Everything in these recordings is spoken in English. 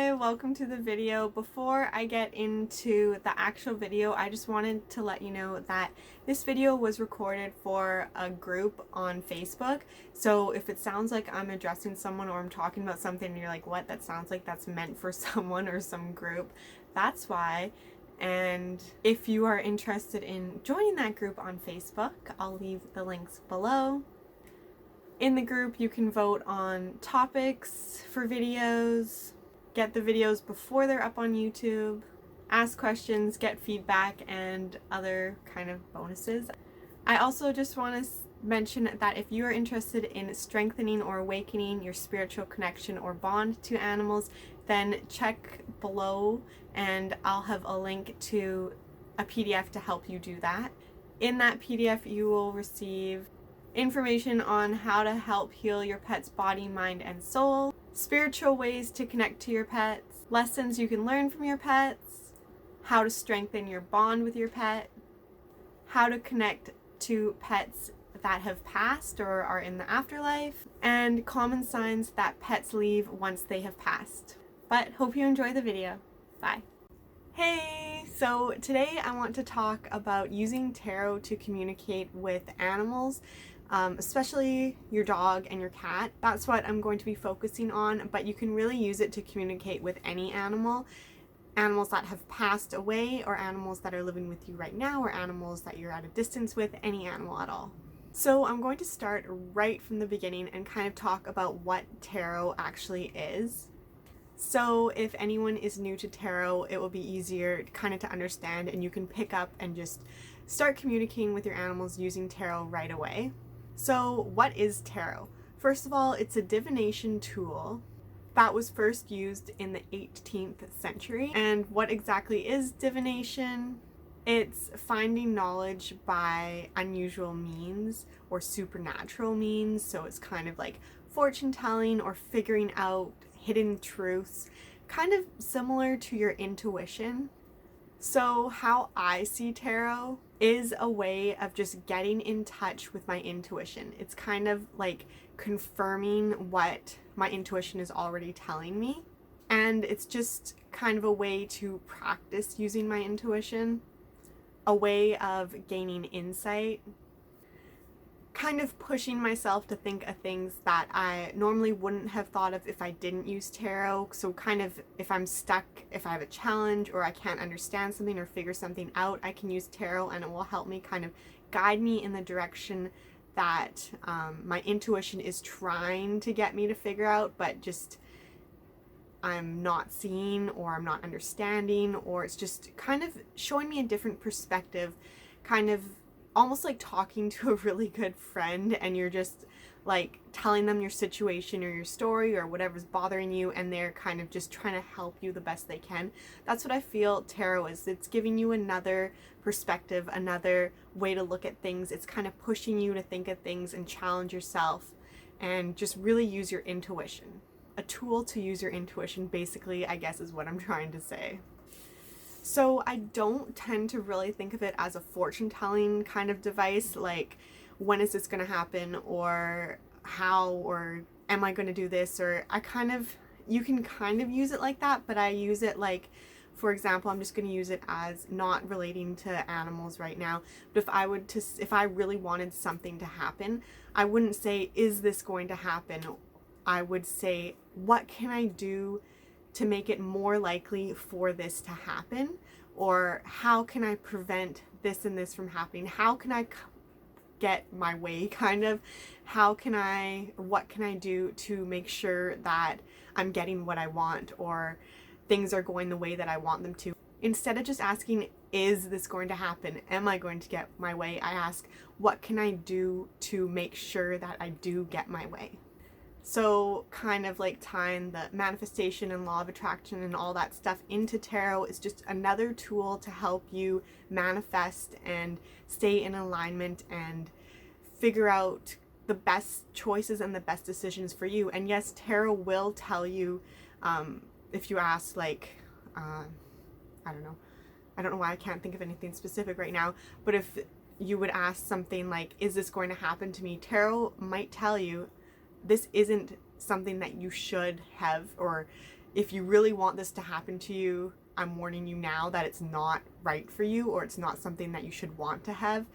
Hi, welcome to the video. Before I get into the actual video, I just wanted to let you know that this video was recorded for a group on Facebook. So if it sounds like I'm addressing someone or I'm talking about something and you're like, what? That sounds like that's meant for someone or some group. That's why. And if you are interested in joining that group on Facebook, I'll leave the links below. In the group, you can vote on topics for videos, get the videos before they're up on YouTube, ask questions, get feedback, and other kind of bonuses. I also just want to mention that if you are interested in strengthening or awakening your spiritual connection or bond to animals, then check below and I'll have a link to a PDF to help you do that. In that PDF, you will receive information on how to help heal your pet's body, mind, and soul, spiritual ways to connect to your pets, lessons you can learn from your pets, how to strengthen your bond with your pet, how to connect to pets that have passed or are in the afterlife, and common signs that pets leave once they have passed. But hope you enjoy the video. Bye. Hey, so today I want to talk about using tarot to communicate with animals, especially your dog and your cat. That's what I'm going to be focusing on, but you can really use it to communicate with any animal. Animals that have passed away, or animals that are living with you right now, or animals that you're at a distance with, any animal at all. So I'm going to start right from the beginning and kind of talk about what tarot actually is. So if anyone is new to tarot, it will be easier kind of to understand, and you can pick up and just start communicating with your animals using tarot right away. So what is tarot? First of all, it's a divination tool that was first used in the 18th century. And what exactly is divination? It's finding knowledge by unusual means or supernatural means. So it's kind of like fortune telling or figuring out hidden truths, kind of similar to your intuition. So how I see tarot is a way of just getting in touch with my intuition. It's kind of like confirming what my intuition is already telling me. And it's just kind of a way to practice using my intuition, a way of gaining insight, kind of pushing myself to think of things that I normally wouldn't have thought of if I didn't use tarot. So kind of if I'm stuck, if I have a challenge or I can't understand something or figure something out, I can use tarot and it will help me kind of guide me in the direction that my intuition is trying to get me to figure out, but just I'm not seeing or I'm not understanding, or it's just kind of showing me a different perspective, kind of almost like talking to a really good friend, and you're just like telling them your situation or your story or whatever's bothering you, and they're kind of just trying to help you the best they can. That's what I feel tarot is. It's giving you another perspective, another way to look at things. It's kind of pushing you to think of things and challenge yourself and just really use your intuition. A tool to use your intuition, basically, I guess is what I'm trying to say. So I don't tend to really think of it as a fortune telling kind of device, like when is this going to happen, or how, or am I going to do this, or you can kind of use it like that, but I use it like, for example, I'm just going to use it as not relating to animals right now, but if I really wanted something to happen, I wouldn't say, is this going to happen? I would say, what can I do to make it more likely for this to happen? Or how can I prevent this and this from happening? How can I get my way, kind of? What can I do to make sure that I'm getting what I want, or things are going the way that I want them to? Instead of just asking, is this going to happen? Am I going to get my way? I ask, what can I do to make sure that I do get my way? So kind of like tying the manifestation and law of attraction and all that stuff into tarot is just another tool to help you manifest and stay in alignment and figure out the best choices and the best decisions for you. And yes, tarot will tell you, if you ask, like, I don't know why I can't think of anything specific right now, but if you would ask something like, is this going to happen to me? Tarot might tell you, this isn't something that you should have, or if you really want this to happen to you, I'm warning you now that it's not right for you, or it's not something that you should want to have.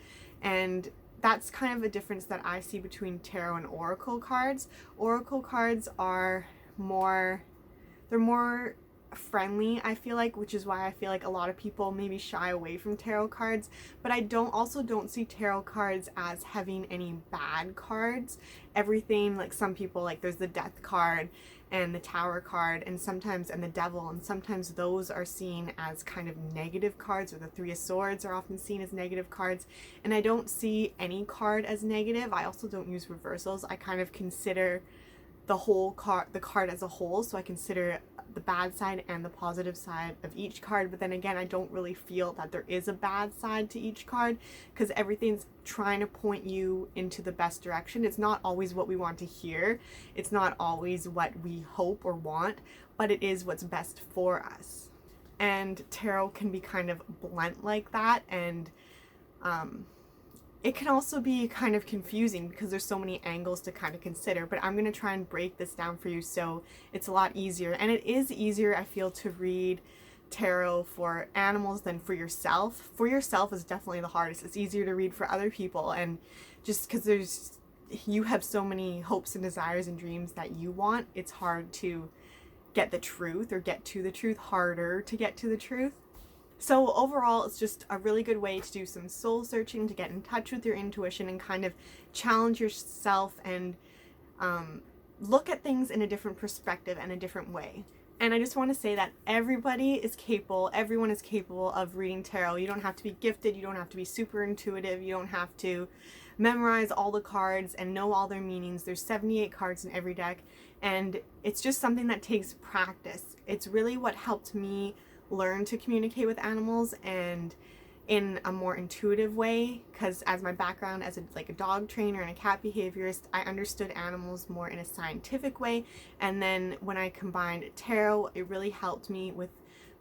And that's kind of a difference that I see between tarot and oracle cards. Oracle cards are they're more friendly, I feel like, which is why I feel like a lot of people maybe shy away from tarot cards. But I don't see tarot cards as having any bad cards. Everything, like some people, like there's the Death card and the Tower card and the Devil, and sometimes those are seen as kind of negative cards, or the Three of Swords are often seen as negative cards, and I don't see any card as negative. I also don't use reversals. I kind of consider the card as a whole, so I consider the bad side and the positive side of each card. But then again, I don't really feel that there is a bad side to each card, because everything's trying to point you into the best direction. It's not always what we want to hear, it's not always what we hope or want, but it is what's best for us. And tarot can be kind of blunt like that, and it can also be kind of confusing because there's so many angles to kind of consider. But I'm going to try and break this down for you so it's a lot easier. And it is easier, I feel, to read tarot for animals than for yourself. For yourself is definitely the hardest. It's easier to read for other people, and just because you have so many hopes and desires and dreams that you want, it's hard to get the truth, or get to the truth, harder to get to the truth. So overall, it's just a really good way to do some soul searching, to get in touch with your intuition and kind of challenge yourself and look at things in a different perspective and a different way. And I just want to say that everyone is capable of reading tarot. You don't have to be gifted, you don't have to be super intuitive, you don't have to memorize all the cards and know all their meanings. There's 78 cards in every deck, and it's just something that takes practice. It's really what helped me learn to communicate with animals, and in a more intuitive way, because as my background as a dog trainer and a cat behaviorist, I understood animals more in a scientific way. And then when I combined tarot, it really helped me with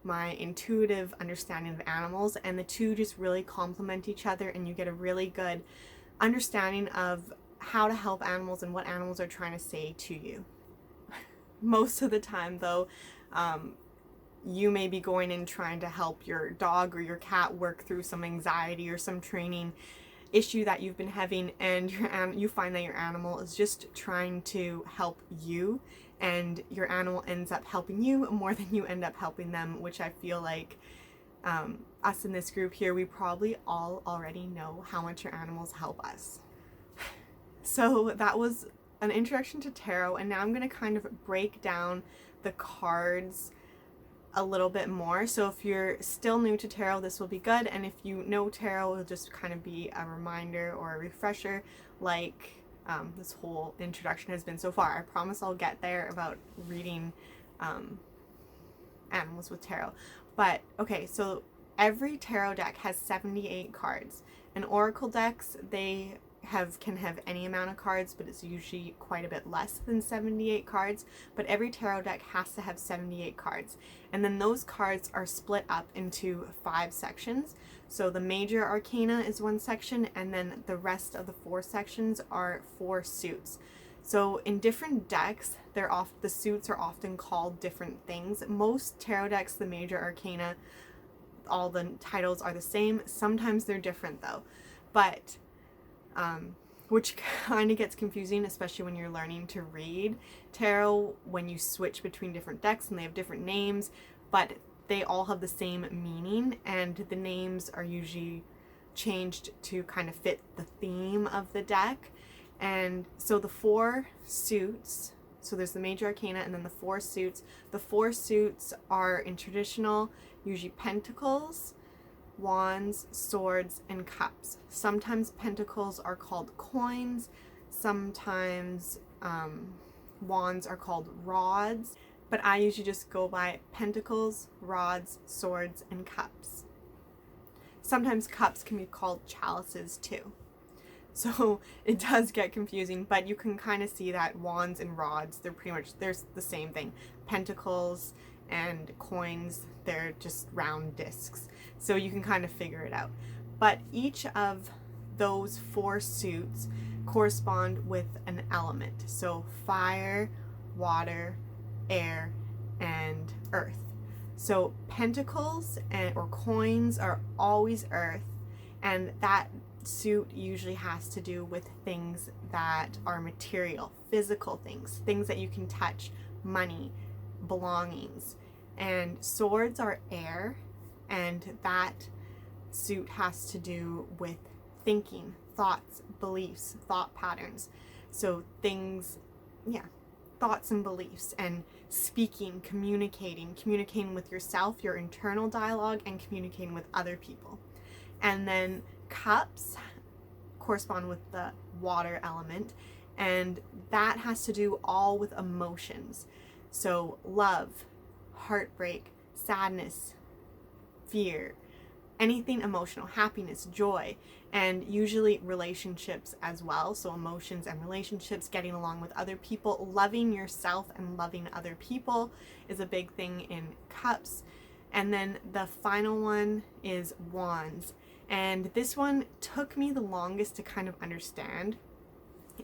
my intuitive understanding of animals, and the two just really complement each other, and you get a really good understanding of how to help animals and what animals are trying to say to you. Most of the time though, you may be going in trying to help your dog or your cat work through some anxiety or some training issue that you've been having, and you find that your animal is just trying to help you, and your animal ends up helping you more than you end up helping them, which I feel like us in this group here, we probably all already know how much your animals help us. So that was an introduction to tarot, and now I'm going to kind of break down the cards a little bit more. So if you're still new to tarot, this will be good, and if you know tarot, it'll just kind of be a reminder or a refresher, like this whole introduction has been so far. I promise I'll get there about reading animals with tarot. But okay, so every tarot deck has 78 cards, and oracle decks, they can have any amount of cards, but it's usually quite a bit less than 78 cards. But every tarot deck has to have 78 cards, and then those cards are split up into 5 sections. So the major arcana is one section, and then the rest of the 4 sections are 4 suits. So in different decks, the suits are often called different things. Most tarot decks, the major arcana, all the titles are the same. Sometimes they're different though, but which kind of gets confusing, especially when you're learning to read tarot, when you switch between different decks and they have different names, but they all have the same meaning, and the names are usually changed to kind of fit the theme of the deck. And so the 4 suits, so there's the major arcana and then the 4 suits. The 4 suits are in traditional, usually pentacles, wands, swords, and cups. Sometimes pentacles are called coins, sometimes wands are called rods, but I usually just go by pentacles, rods, swords, and cups. Sometimes cups can be called chalices too. So it does get confusing, but you can kind of see that wands and rods, they're the same thing. Pentacles and coins, they're just round discs. So you can kind of figure it out. But each of those 4 suits correspond with an element. So fire, water, air, and earth. So pentacles or coins are always earth, and that suit usually has to do with things that are material, physical things, things that you can touch, money, belongings. And swords are air, and that suit has to do with thinking, thoughts, beliefs, thought patterns. So things, yeah, thoughts and beliefs, and speaking, communicating with yourself, your internal dialogue, and communicating with other people. And then cups correspond with the water element, and that has to do all with emotions. So love, heartbreak, sadness, fear, anything emotional, happiness, joy, and usually relationships as well. So emotions and relationships, getting along with other people, loving yourself and loving other people is a big thing in cups. And then the final one is wands. And this one took me the longest to kind of understand.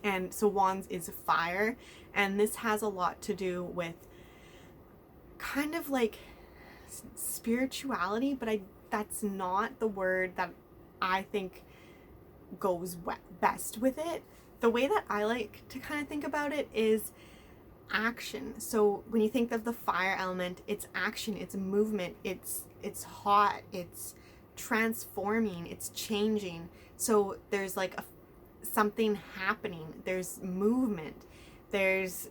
And so wands is fire, and this has a lot to do with kind of like spirituality, but that's not the word that I think goes best with it. The way that I like to kind of think about it is action. So when you think of the fire element, it's action, it's movement, it's hot, it's transforming, it's changing. So there's like something happening, there's movement, there's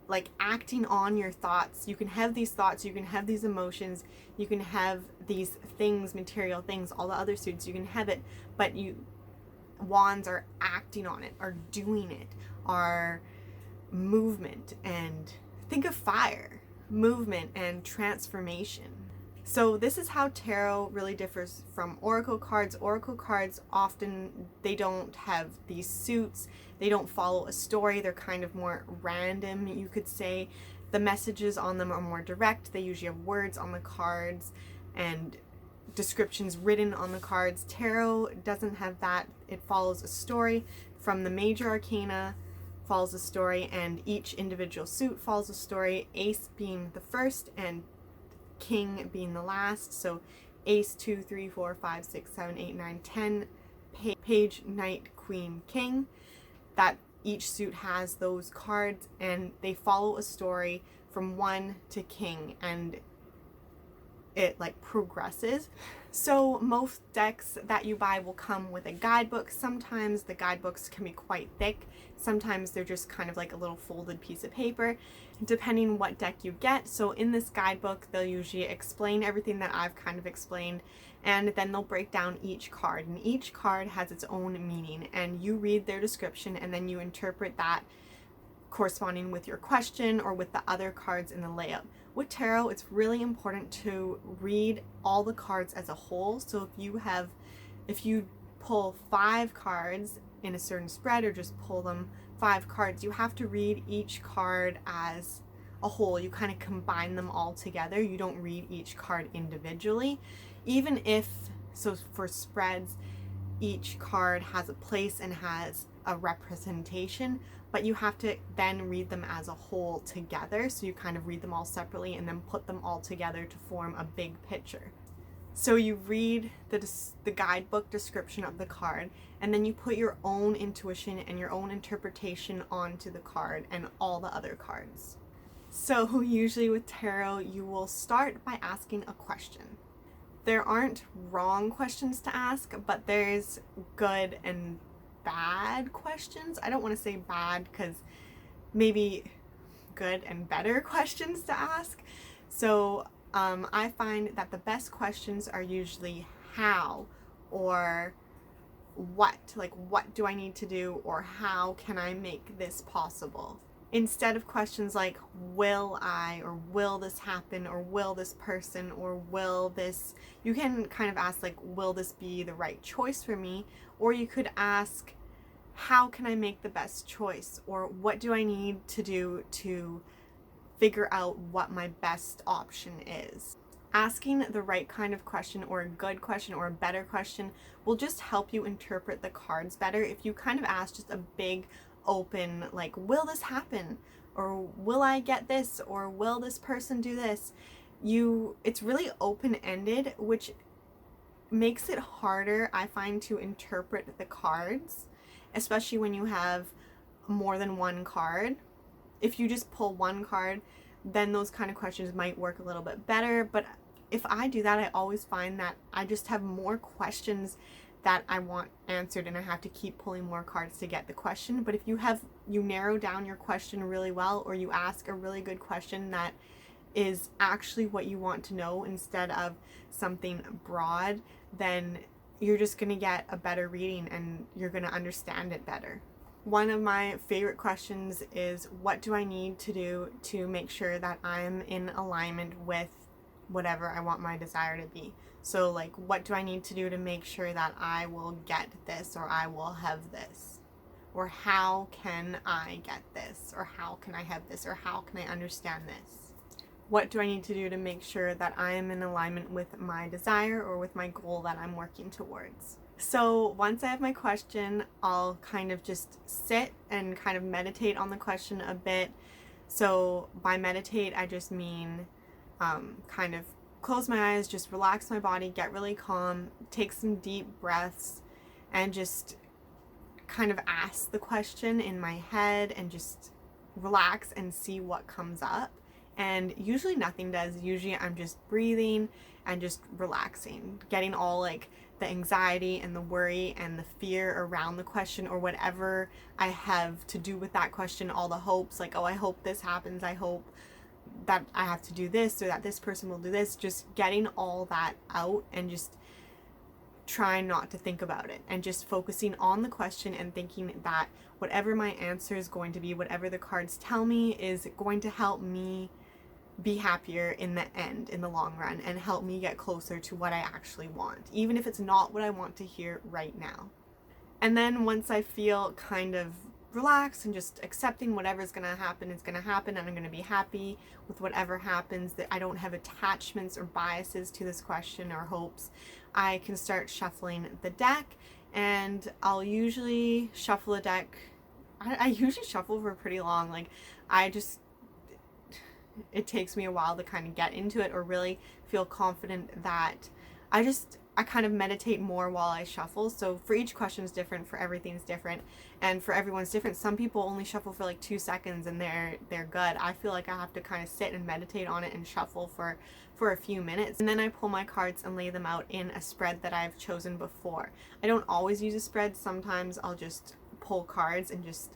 like acting on your thoughts. You can have these thoughts, you can have these emotions, you can have these things, material things, all the other suits, you can have it, but wands are acting on it, are doing it, are movement. And think of fire, movement and transformation. So this is how tarot really differs from oracle cards. Oracle cards often, they don't have these suits, they don't follow a story, they're kind of more random, you could say. The messages on them are more direct, they usually have words on the cards and descriptions written on the cards. Tarot doesn't have that, it follows a story. From the major arcana follows a story, and each individual suit follows a story, ace being the first and king being the last. So ace, 2, 3, 4, 5, 6, 7, 8, 9, 10, page, knight, queen, king. That each suit has those cards, and they follow a story from 1 to king, and it like progresses. So most decks that you buy will come with a guidebook. Sometimes the guidebooks can be quite thick, sometimes they're just kind of like a little folded piece of paper, depending what deck you get. So in this guidebook, they'll usually explain everything that I've kind of explained, and then they'll break down each card, and each card has its own meaning, and you read their description and then you interpret that corresponding with your question or with the other cards in the layout. With tarot, it's really important to read all the cards as a whole. So if you pull 5 cards in a certain spread, or just pull them 5 cards, you have to read each card as a whole. You kind of combine them all together. You don't read each card individually. Even if, so for spreads, each card has a place and has a representation, but you have to then read them as a whole together. So you kind of read them all separately and then put them all together to form a big picture. So you read the guidebook description of the card, and then you put your own intuition and your own interpretation onto the card and all the other cards. So usually with tarot, you will start by asking a question. There aren't wrong questions to ask, but there's good and bad questions. I don't want to say bad, because maybe good and better questions to ask. So I find that the best questions are usually how, or what, like what do I need to do, or how can I make this possible? Instead of questions like will I, or will this happen, or will this person, or will this, you can kind of ask like, will this be the right choice for me? Or you could ask, how can I make the best choice? Or what do I need to do to figure out what my best option is? Asking the right kind of question, or a good question, or a better question, will just help you interpret the cards better. If you kind of ask just a big open, like, will this happen? or will I get this, or will this person do this? It's really open-ended, which makes it harder, I find, to interpret the cards, especially when you have more than one card. If you just pull one card, then those kind of questions might work a little bit better. But if I do that, I always find that I just have more questions that I want answered, and I have to keep pulling more cards to get the question. But if you narrow down your question really well, or you ask a really good question that is actually what you want to know instead of something broad, then you're just going to get a better reading and you're going to understand it better. One of my favorite questions is, what do I need to do to make sure that I'm in alignment with whatever I want my desire to be? So like, what do I need to do to make sure that I will get this, or I will have this? Or how can I get this? Or how can I have this? Or how can I understand this? What do I need to do to make sure that I am in alignment with my desire or with my goal that I'm working towards? So once I have my question, I'll kind of just sit and kind of meditate on the question a bit. So by meditate, I just mean kind of close my eyes, just relax my body, get really calm, take some deep breaths, and just kind of ask the question in my head and just relax and see what comes up. And usually nothing does. Usually I'm just breathing and just relaxing, getting all like the anxiety and the worry and the fear around the question, or whatever I have to do with that question, all the hopes, like, oh, I hope this happens, I hope that I have to do this, or that this person will do this, just getting all that out and just trying not to think about it, and just focusing on the question and thinking that whatever my answer is going to be, whatever the cards tell me, is going to help me be happier in the end, in the long run, and help me get closer to what I actually want, even if it's not what I want to hear right now. And then once I feel kind of relaxed and just accepting whatever's going to happen is going to happen, and I'm going to be happy with whatever happens, that I don't have attachments or biases to this question or hopes, I can start shuffling the deck. And I'll usually shuffle a deck. I usually shuffle for pretty long. Like, it takes me a while to kind of get into it or really feel confident that I kind of meditate more while I shuffle. So for each question is different, for everything's different, and for everyone's different. Some people only shuffle for like 2 seconds and they're good. I feel like I have to kind of sit and meditate on it and shuffle for a few minutes. And then I pull my cards and lay them out in a spread that I've chosen before. I don't always use a spread. Sometimes I'll just pull cards and just,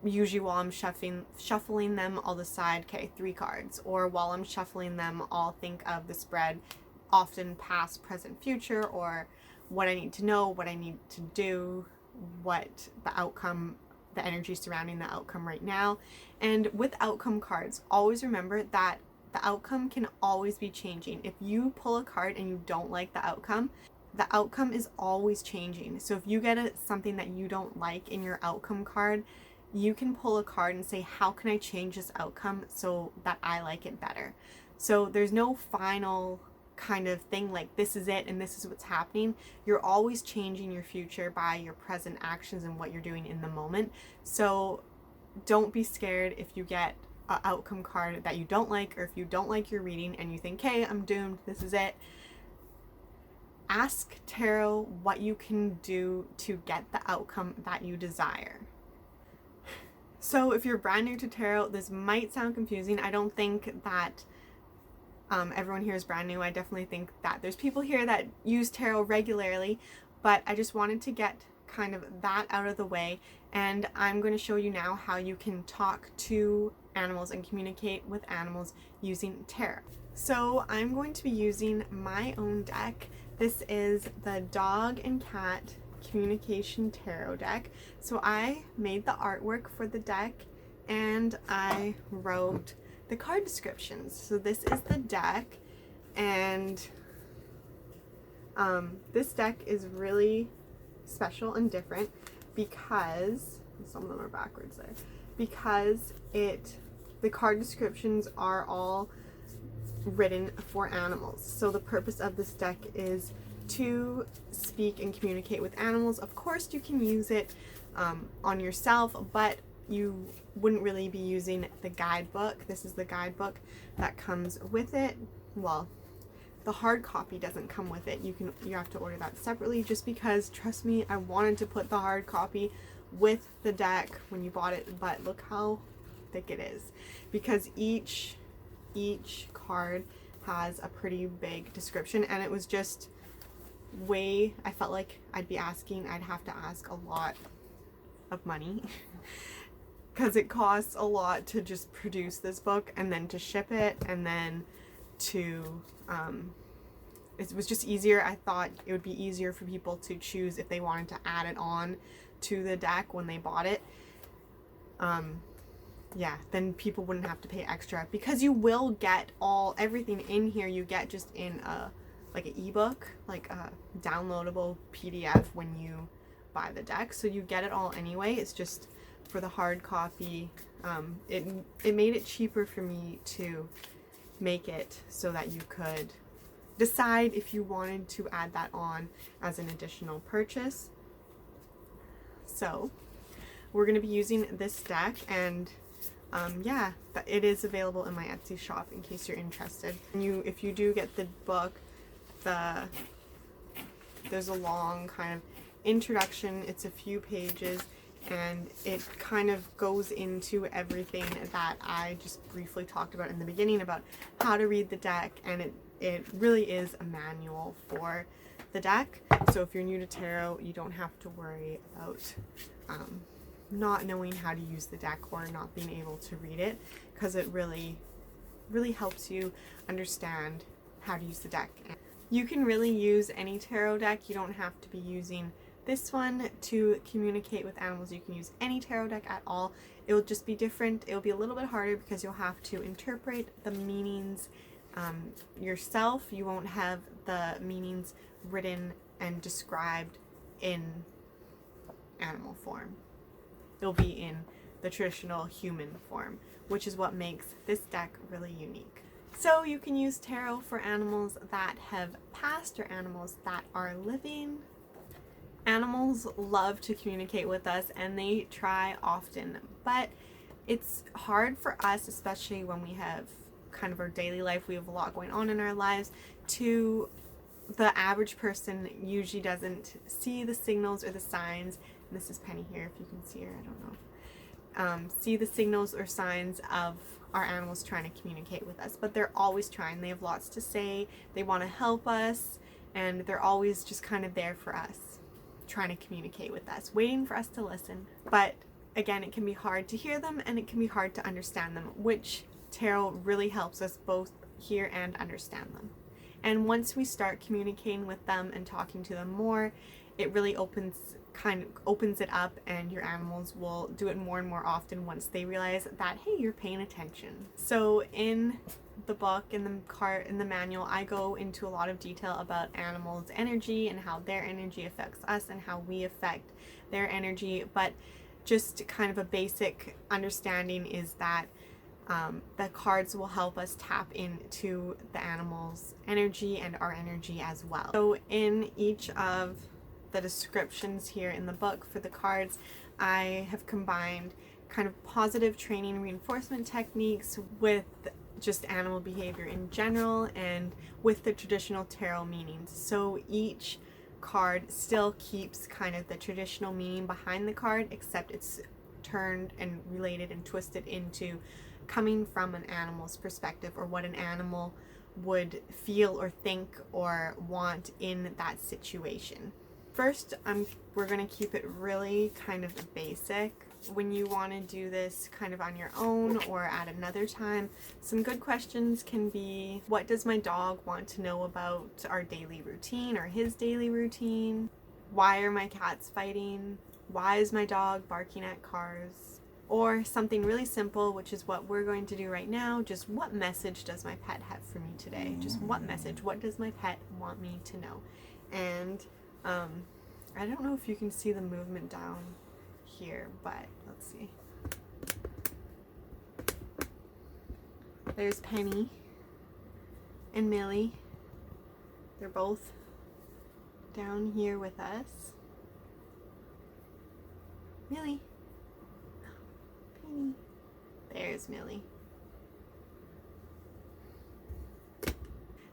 usually while I'm shuffling them, I'll decide, okay, 3 cards. Or while I'm shuffling them, I'll think of the spread, often past, present, future, or what I need to know, what I need to do, what the outcome, the energy surrounding the outcome right now. And with outcome cards, always remember that the outcome can always be changing. If you pull a card and you don't like the outcome is always changing. So if you get something that you don't like in your outcome card, you can pull a card and say, how can I change this outcome so that I like it better? So there's no final kind of thing like, this is it and this is what's happening. You're always changing your future by your present actions and what you're doing in the moment. So don't be scared if you get an outcome card that you don't like, or if you don't like your reading and you think, hey, I'm doomed, this is it. Ask tarot what you can do to get the outcome that you desire. So if you're brand new to tarot, this might sound confusing. I don't think that everyone here is brand new. I definitely think that there's people here that use tarot regularly, but I just wanted to get kind of that out of the way, and I'm going to show you now how you can talk to animals and communicate with animals using tarot. So I'm going to be using my own deck. This is the Dog and Cat Communication Tarot deck. So I made the artwork for the deck and I wrote the card descriptions. So this is the deck, and this deck is really special and different because some of them are backwards there, because the card descriptions are all written for animals. So the purpose of this deck is to speak and communicate with animals. Of course you can use it on yourself, but you wouldn't really be using the guidebook. This is the guidebook that comes with it. Well, the hard copy doesn't come with it. You have to order that separately, just because, trust me, I wanted to put the hard copy with the deck when you bought it, but look how thick it is, because each card has a pretty big description, and it was just way, I felt like I'd have to ask a lot of money because it costs a lot to just produce this book and then to ship it, and then to it was just easier. I thought it would be easier for people to choose if they wanted to add it on to the deck when they bought it. Yeah, then people wouldn't have to pay extra, because you will get everything in here you get just in like an ebook, like a downloadable PDF when you buy the deck. So you get it all anyway. It's just for the hard copy, it made it cheaper for me to make it so that you could decide if you wanted to add that on as an additional purchase. So we're going to be using this deck, and yeah, it is available in my Etsy shop in case you're interested. If you do get the book, there's a long kind of introduction. It's a few pages, and it kind of goes into everything that I just briefly talked about in the beginning about how to read the deck, and it really is a manual for the deck. So if you're new to tarot, you don't have to worry about not knowing how to use the deck or not being able to read it, because it really helps you understand how to use the deck. You can really use any tarot deck. You don't have to be using this one to communicate with animals. You can use any tarot deck at all. It will just be different. It will be a little bit harder because you'll have to interpret the meanings yourself. You won't have the meanings written and described in animal form. It'll be in the traditional human form, which is what makes this deck really unique. So you can use tarot for animals that have passed or animals that are living. Animals love to communicate with us, and they try often, but it's hard for us, especially when we have kind of our daily life. We have a lot going on in our lives. The average person usually doesn't see the signals or the signs. And this is Penny here, if you can see her, I don't know. See the signals or signs of our animals trying to communicate with us, but they're always trying. They have lots to say. They want to help us, and they're always just kind of there for us, trying to communicate with us, waiting for us to listen. But again, it can be hard to hear them, and it can be hard to understand them, which tarot really helps us both hear and understand them. And once we start communicating with them and talking to them more, it really opens it up, and your animals will do it more and more often once they realize that, hey, you're paying attention. So in the book, in the manual, I go into a lot of detail about animals' energy and how their energy affects us and how we affect their energy. But just kind of a basic understanding is that the cards will help us tap into the animal's energy and our energy as well. So in each of the descriptions here in the book for the cards, I have combined kind of positive training reinforcement techniques with just animal behavior in general and with the traditional tarot meanings. So each card still keeps kind of the traditional meaning behind the card, except it's turned and related and twisted into coming from an animal's perspective, or what an animal would feel or think or want in that situation. First, we're going to keep it really kind of basic. When you want to do this kind of on your own or at another time, some good questions can be, what does my dog want to know about our daily routine or his daily routine? Why are my cats fighting? Why is my dog barking at cars? Or something really simple, which is what we're going to do right now, just what message does my pet have for me today? Just what message? What does my pet want me to know? And I don't know if you can see the movement down here, but let's see. There's Penny and Millie. They're both down here with us. Millie. There's Millie.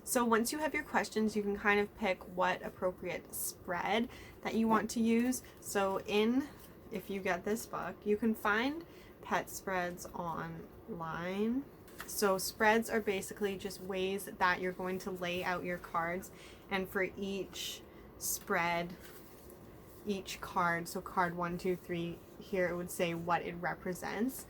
So once you have your questions, you can kind of pick what appropriate spread that you want to use. So if you get this book, you can find pet spreads online. So spreads are basically just ways that you're going to lay out your cards, and for each spread, each card, so card 1, 2, 3, here it would say what it represents.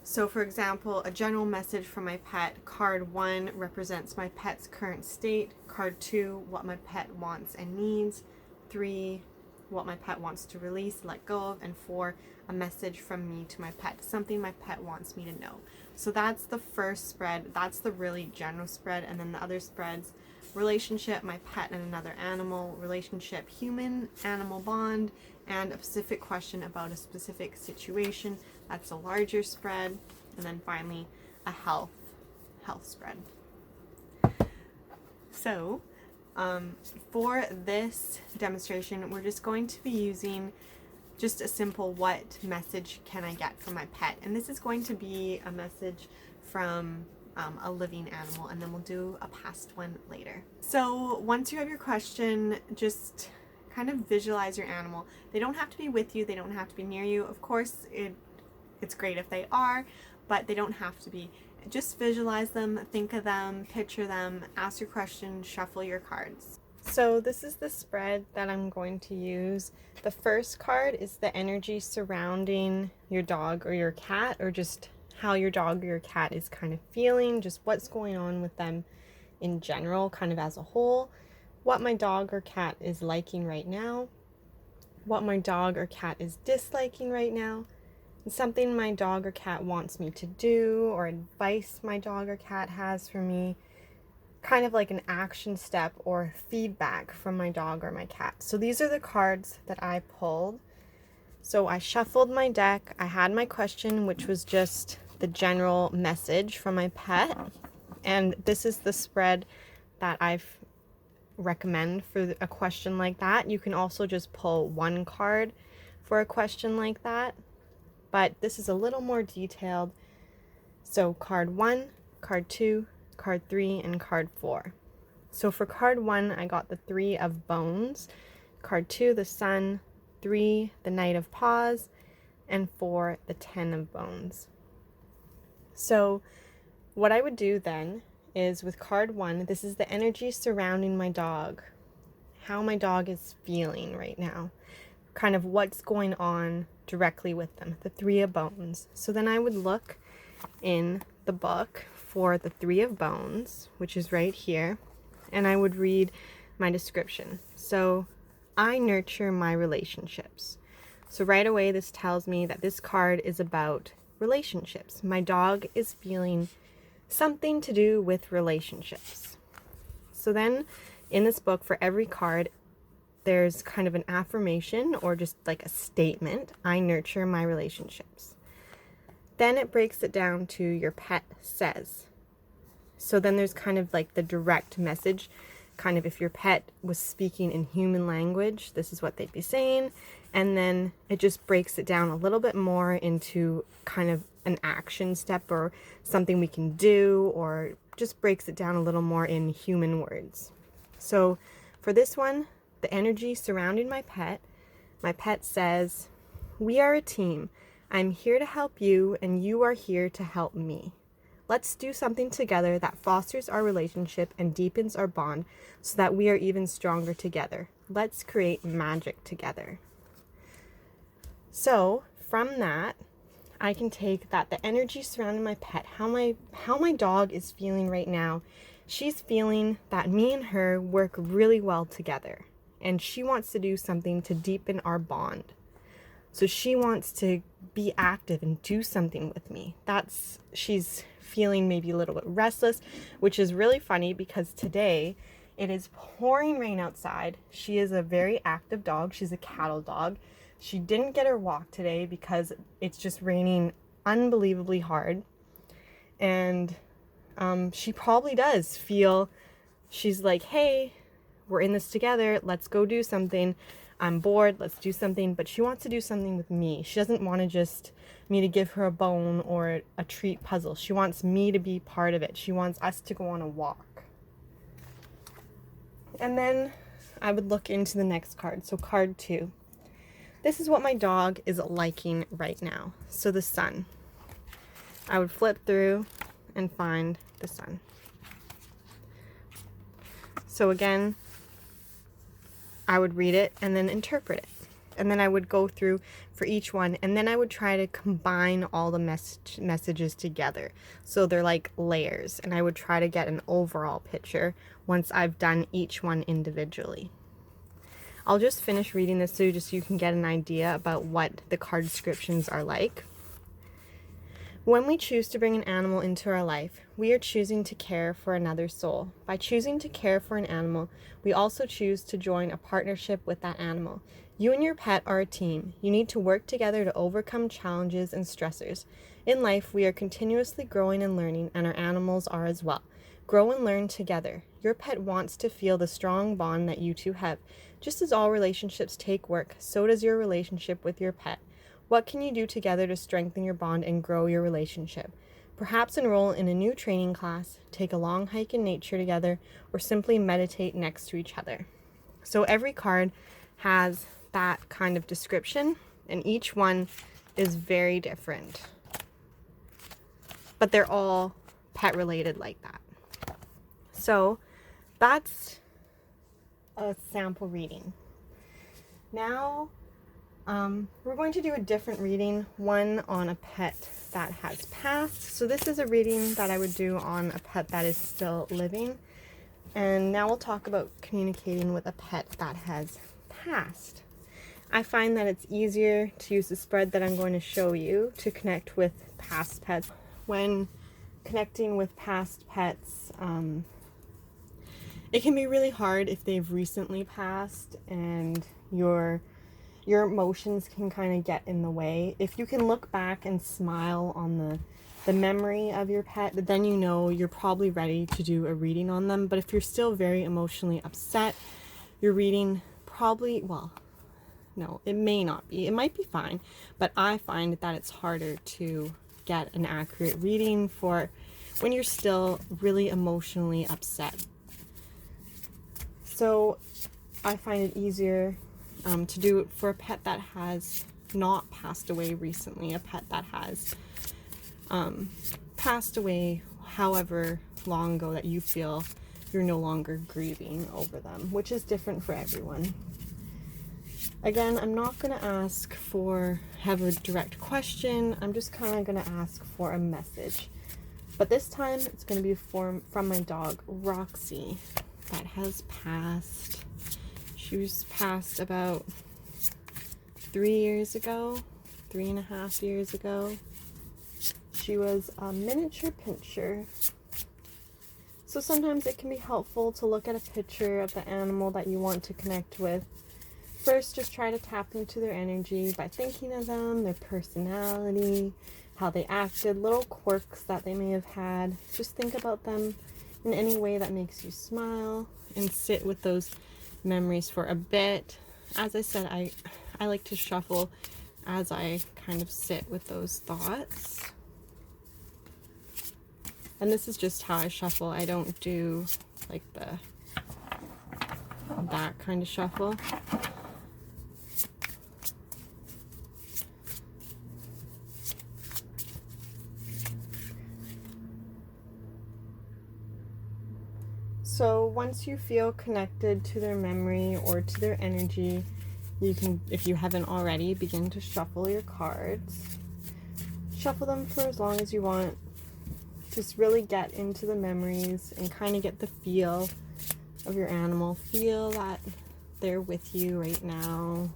So for example, a general message from my pet, card 1 represents my pet's current state, card 2, what my pet wants and needs, 3, what my pet wants to release, let go of, and 4, a message from me to my pet, something my pet wants me to know. So that's the first spread, that's the really general spread, and then the other spreads, relationship, my pet and another animal, relationship, human-animal bond, and a specific question about a specific situation. That's a larger spread. And then finally, a health spread. So, for this demonstration, we're just going to be using just a simple what message can I get from my pet. And this is going to be a message from a living animal, and then we'll do a past one later. So once you have your question, just kind of visualize your animal. They don't have to be with you, they don't have to be near you. Of course, it's great if they are, but they don't have to be. Just visualize them, think of them, picture them, ask your question, shuffle your cards. So this is the spread that I'm going to use. The first card is the energy surrounding your dog or your cat, or just how your dog or your cat is kind of feeling, just what's going on with them in general, kind of as a whole, what my dog or cat is liking right now, what my dog or cat is disliking right now, and something my dog or cat wants me to do, or advice my dog or cat has for me, kind of like an action step or feedback from my dog or my cat. So these are the cards that I pulled. So I shuffled my deck. I had my question, which was just the general message from my pet, and this is the spread that I've recommend for a question like that. You can also just pull one card for a question like that, but this is a little more detailed. So card 1, card 2, card 3, and card 4. So for card 1, I got the 3 of bones, card 2, the sun, 3, the knight of paws, and 4, the 10 of bones. So what I would do then is with card 1, this is the energy surrounding my dog, how my dog is feeling right now, kind of what's going on directly with them, the 3 of bones. So then I would look in the book for the 3 of bones, which is right here, and I would read my description. So I nurture my relationships. So right away, this tells me that this card is about relationships. My dog is feeling something to do with relationships. So then in this book, for every card, there's kind of an affirmation or just like a statement. I nurture my relationships. Then it breaks it down to your pet says. So then there's kind of like the direct message, kind of if your pet was speaking in human language, this is what they'd be saying. And then it just breaks it down a little bit more into kind of an action step or something we can do, or just breaks it down a little more in human words. So for this one, the energy surrounding my pet says, we are a team. I'm here to help you, and you are here to help me. Let's do something together that fosters our relationship and deepens our bond so that we are even stronger together. Let's create magic together. So from that, I can take that the energy surrounding my pet, how my dog is feeling right now. She's feeling that me and her work really well together, and she wants to do something to deepen our bond. So she wants to be active and do something with me. She's feeling maybe a little bit restless, which is really funny because today it is pouring rain outside. She is a very active dog. She's a cattle dog. She didn't get her walk today because it's just raining unbelievably hard. And she probably does feel, she's like, hey, we're in this together. Let's go do something. I'm bored, let's do something, but she wants to do something with me. She doesn't want to just me to give her a bone or a treat puzzle. She wants me to be part of it. She wants us to go on a walk. And then I would look into the next card. So card 2. This is what my dog is liking right now. So the sun. I would flip through and find the sun. So again, I would read it and then interpret it. And then I would go through for each one, and then I would try to combine all the messages together. So they're like layers, and I would try to get an overall picture once I've done each one individually. I'll just finish reading this so you can get an idea about what the card descriptions are like. When we choose to bring an animal into our life, we are choosing to care for another soul. By choosing to care for an animal, we also choose to join a partnership with that animal. You and your pet are a team. You need to work together to overcome challenges and stressors. In life, we are continuously growing and learning, and our animals are as well. Grow and learn together. Your pet wants to feel the strong bond that you two have. Just as all relationships take work, so does your relationship with your pet. What can you do together to strengthen your bond and grow your relationship? Perhaps enroll in a new training class, take a long hike in nature together, or simply meditate next to each other. So every card has that kind of description, and each one is very different. But they're all pet related like that. So that's a sample reading. Now, we're going to do a different reading, one on a pet that has passed. So this is a reading that I would do on a pet that is still living. And now we'll talk about communicating with a pet that has passed. I find that it's easier to use the spread that I'm going to show you to connect with past pets. When connecting with past pets, it can be really hard if they've recently passed and your emotions can kind of get in the way. If you can look back and smile on the memory of your pet, then you know you're probably ready to do a reading on them. But if you're still very emotionally upset, your reading probably, well, no, it may not be. It might be fine, but I find that it's harder to get an accurate reading for when you're still really emotionally upset. So I find it easier to do it for a pet that has not passed away recently, a pet that has passed away however long ago that you feel you're no longer grieving over them, which is different for everyone. Again, I'm not going to have a direct question. I'm just kind of going to ask for a message. But this time it's going to be from my dog, Roxy, that has passed. She was passed about 3.5 years ago. She was a miniature pinscher. So sometimes it can be helpful to look at a picture of the animal that you want to connect with. First, just try to tap into their energy by thinking of them, their personality, how they acted, little quirks that they may have had. Just think about them in any way that makes you smile and sit with those memories for a bit. As I said, I like to shuffle as I kind of sit with those thoughts. And this is just how I shuffle. I don't do like that kind of shuffle. So once you feel connected to their memory or to their energy, you can, if you haven't already, begin to shuffle your cards. Shuffle them for as long as you want. Just really get into the memories and kind of get the feel of your animal. Feel that they're with you right now.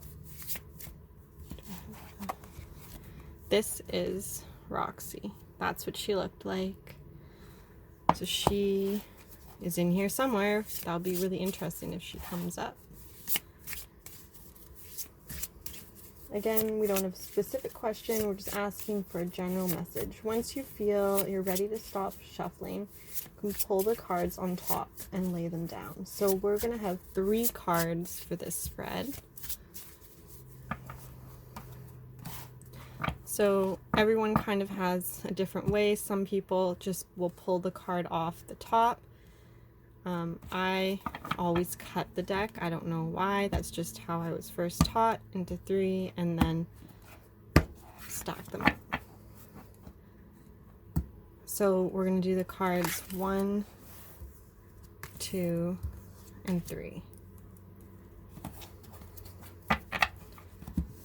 This is Roxy. That's what she looked like. So she is in here somewhere. That'll be really interesting if she comes up. Again, we don't have a specific question. We're just asking for a general message. Once you feel you're ready to stop shuffling, you can pull the cards on top and lay them down. So we're going to have 3 cards for this spread. So everyone kind of has a different way. Some people just will pull the card off the top. I always cut the deck. I don't know why. That's just how I was first taught, into 3 and then stack them up. So we're going to do the cards 1, 2, and 3.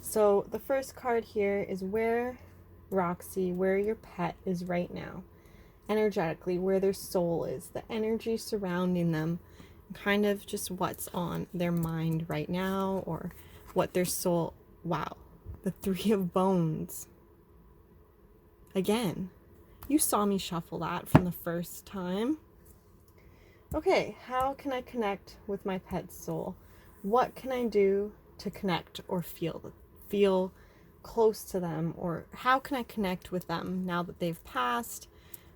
So the first card here is where your pet is right now. Energetically, where their soul is, the energy surrounding them, kind of just what's on their mind right now, or what their soul. Wow, the 3 of Bones. Again, you saw me shuffle that from the first time. Okay, how can I connect with my pet's soul? What can I do to connect or feel close to them? Or how can I connect with them now that they've passed?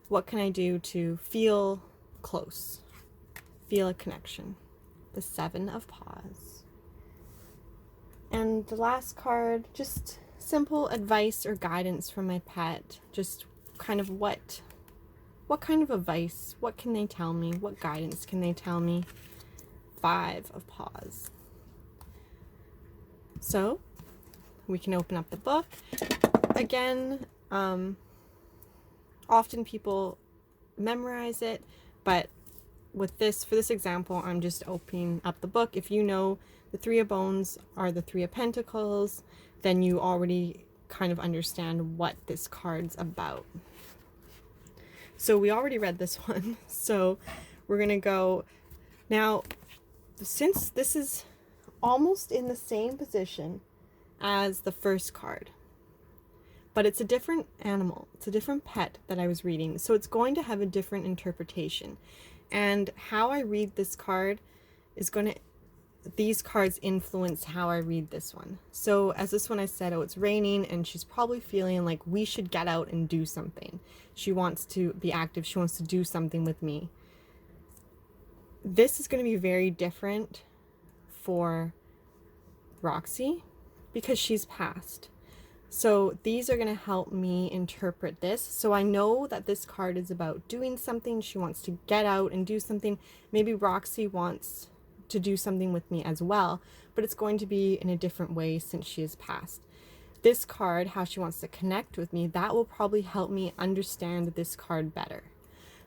What can I do to feel close? Feel a connection. The 7 of Paws. And the last card, just simple advice or guidance from my pet. Just kind of what kind of advice, what can they tell me? What guidance can they tell me? 5 of Paws. So, we can open up the book. Again, often people memorize it, but with this, for this example, I'm just opening up the book. If you know the 3 of Bones are the 3 of Pentacles, then you already kind of understand what this card's about. So we already read this one, so we're going to go now. Since this is almost in the same position as the first card, but it's a different animal, it's a different pet that I was reading, so it's going to have a different interpretation. And how I read this card is going to, these cards influence how I read this one. So as this one I said, oh, it's raining, and she's probably feeling like we should get out and do something. She wants to be active, she wants to do something with me. This is going to be very different for Roxy because she's passed. So these are going to help me interpret this. So I know that this card is about doing something. She wants to get out and do something. Maybe Roxy wants to do something with me as well, but it's going to be in a different way since she has passed. This card, how she wants to connect with me, that will probably help me understand this card better.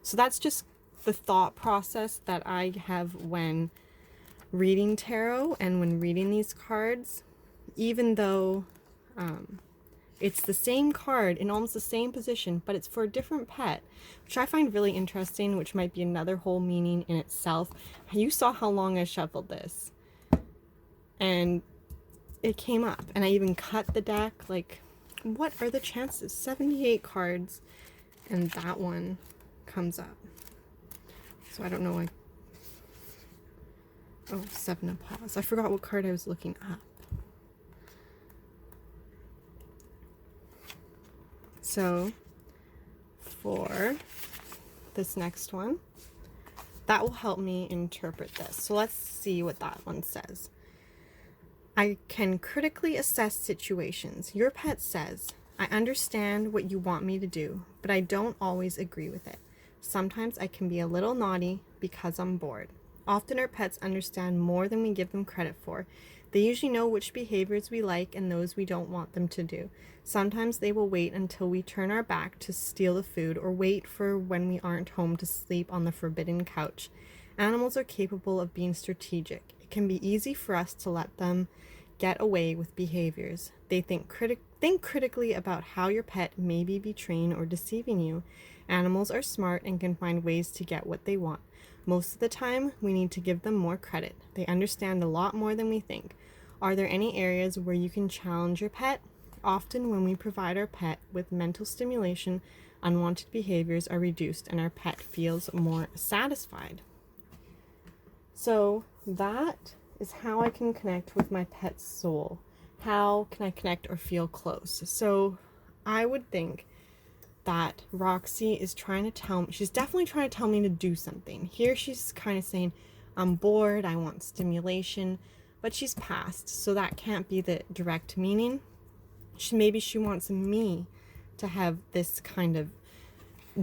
So that's just the thought process that I have when reading tarot and when reading these cards, even though it's the same card in almost the same position, but it's for a different pet, which I find really interesting, which might be another whole meaning in itself. You saw how long I shuffled this, and it came up, and I even cut the deck. Like, what are the chances? 78 cards, and that one comes up. So I don't know. Oh, 7 of Paws. I forgot what card I was looking up. So for this next one, that will help me interpret this. So let's see what that one says. I can critically assess situations. Your pet says, I understand what you want me to do, but I don't always agree with it. Sometimes I can be a little naughty because I'm bored. Often our pets understand more than we give them credit for. They usually know which behaviors we like and those we don't want them to do. Sometimes they will wait until we turn our back to steal the food, or wait for when we aren't home to sleep on the forbidden couch. Animals are capable of being strategic. It can be easy for us to let them get away with behaviors. They think critically about how your pet may be betraying or deceiving you. Animals are smart and can find ways to get what they want. Most of the time, we need to give them more credit. They understand a lot more than we think. Are there any areas where you can challenge your pet? Often when we provide our pet with mental stimulation, unwanted behaviors are reduced and our pet feels more satisfied. So that is how I can connect with my pet's soul. How can I connect or feel close? So I would think that Roxy is trying to tell me, she's definitely trying to tell me to do something. Here she's kind of saying, I'm bored, I want stimulation, but she's passed, so that can't be the direct meaning. Maybe she wants me to have this kind of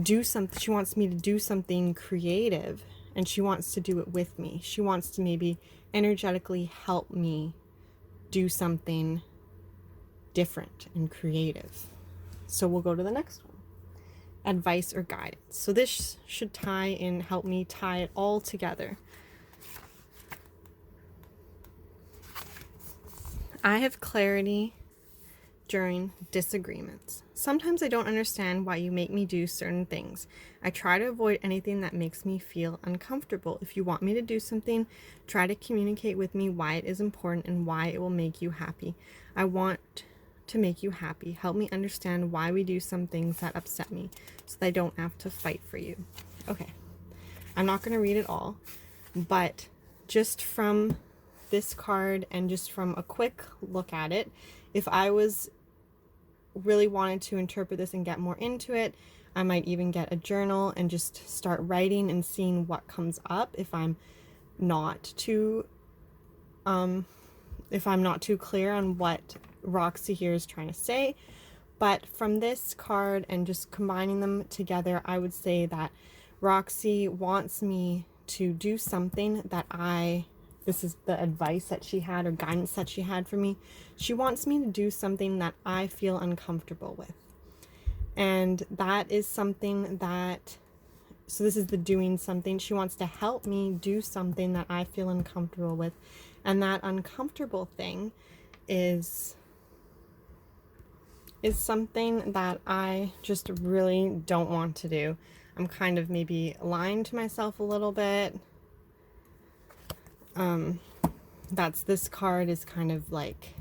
do something. She wants me to do something creative, and she wants to do it with me. She wants to maybe energetically help me do something different and creative. So we'll go to the next one. Advice or guidance. So this should tie in, help me tie it all together. I have clarity during disagreements. Sometimes I don't understand why you make me do certain things. I try to avoid anything that makes me feel uncomfortable. If you want me to do something, try to communicate with me why it is important and why it will make you happy. I want to make you happy. Help me understand why we do some things that upset me so that I don't have to fight for you. Okay, I'm not going to read it all, but just from this card and just from a quick look at it, if I was really wanted to interpret this and get more into it, I might even get a journal and just start writing and seeing what comes up if I'm not too clear on what Roxy here is trying to say. But from this card and just combining them together, I would say that Roxy wants me to do something that this is the advice that she had or guidance that she had for me. She wants me to do something that I feel uncomfortable with. And that is something that, so this is the doing something. She wants to help me do something that I feel uncomfortable with. And that uncomfortable thing is something that I just really don't want to do. I'm kind of maybe lying to myself a little bit. This card is kind of like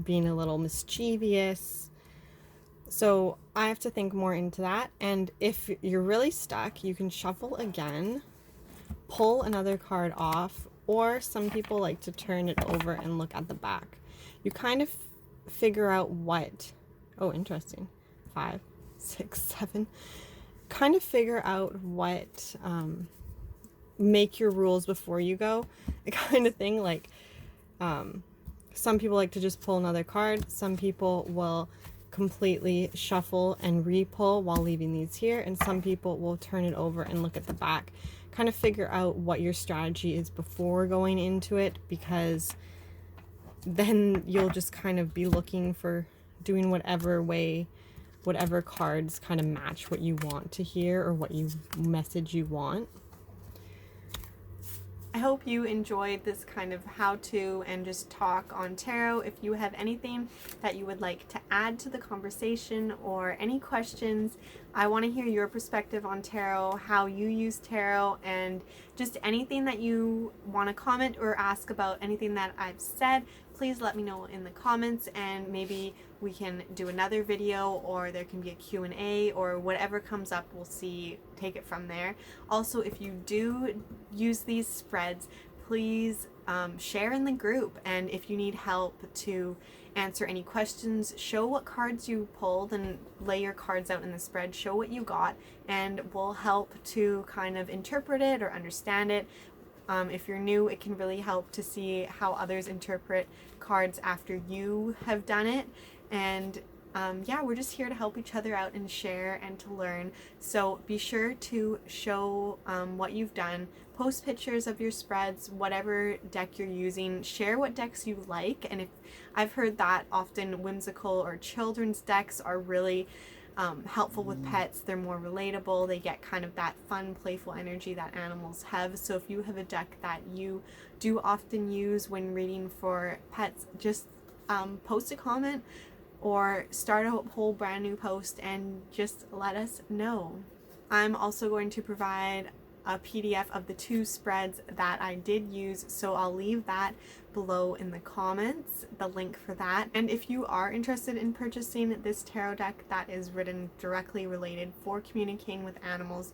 being a little mischievous. So I have to think more into that. And if you're really stuck, you can shuffle again, pull another card off, or some people like to turn it over and look at the back. You kind of figure out what, oh, interesting, 5, 6, 7, kind of figure out what, make your rules before you go, kind of thing. Like, some people like to just pull another card. Some people will completely shuffle and re-pull while leaving these here, and some people will turn it over and look at the back. Kind of figure out what your strategy is before going into it, because then you'll just kind of be looking for doing whatever cards kind of match what you want to hear or what message you want. I hope you enjoyed this kind of how-to and just talk on tarot. If you have anything that you would like to add to the conversation or any questions, I want to hear your perspective on tarot, how you use tarot, and just anything that you want to comment or ask about anything that I've said. Please let me know in the comments, and maybe we can do another video, or there can be a Q&A, or whatever comes up, we'll see, take it from there. Also, if you do use these spreads, please share in the group, and if you need help to answer any questions, show what cards you pulled and lay your cards out in the spread, show what you got, and we'll help to kind of interpret it or understand it. If you're new, it can really help to see how others interpret cards after you have done it. And yeah, we're just here to help each other out and share and to learn. So be sure to show what you've done. Post pictures of your spreads, whatever deck you're using. Share what decks you like. And if I've heard that often whimsical or children's decks are really helpful with pets. They're more relatable. They get kind of that fun, playful energy that animals have. So if you have a deck that you do often use when reading for pets, just post a comment or start a whole brand new post and just let us know. I'm also going to provide a PDF of the 2 spreads that I did use, so I'll leave that below in the comments, the link for that. And if you are interested in purchasing this tarot deck that is written directly related for communicating with animals,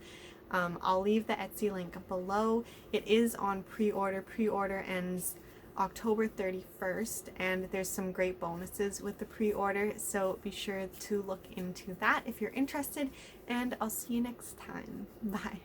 I'll leave the Etsy link below. It is on pre-order. Pre-order ends October 31st, and there's some great bonuses with the pre-order, so be sure to look into that if you're interested, and I'll see you next time. Bye.